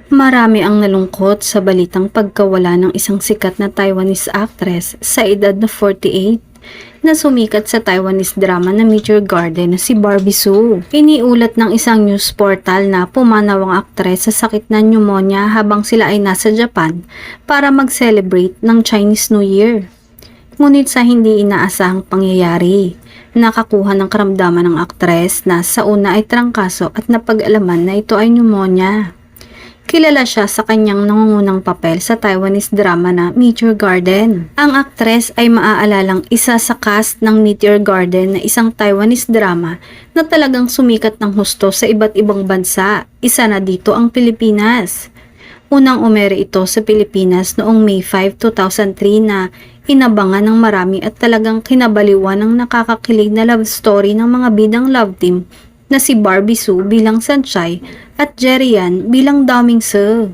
Marami ang nalungkot sa balitang pagkawala ng isang sikat na Taiwanese actress sa edad na 48 na sumikat sa Taiwanese drama na Meteor Garden na si Barbie Su. Iniulat ng isang news portal na pumanaw ang aktres sa sakit na pneumonia habang sila ay nasa Japan para mag-celebrate ng Chinese New Year. Ngunit sa hindi inaasahang pangyayari, nakakuha ng karamdaman ng aktres na sa una ay trangkaso at napag-alaman na ito ay pneumonia. Kilala siya sa kanyang nangungunang papel sa Taiwanese drama na Meteor Garden. Ang aktres ay maaalalang isa sa cast ng Meteor Garden na isang Taiwanese drama na talagang sumikat ng husto sa iba't ibang bansa. Isa na dito ang Pilipinas. Unang umere ito sa Pilipinas noong May 5, 2003 na inabangan ng marami at talagang kinabaliwan ng nakakakilig na love story ng mga bidang love team na si Barbie Su bilang Sanchay at Jerry Yan bilang Daming Se.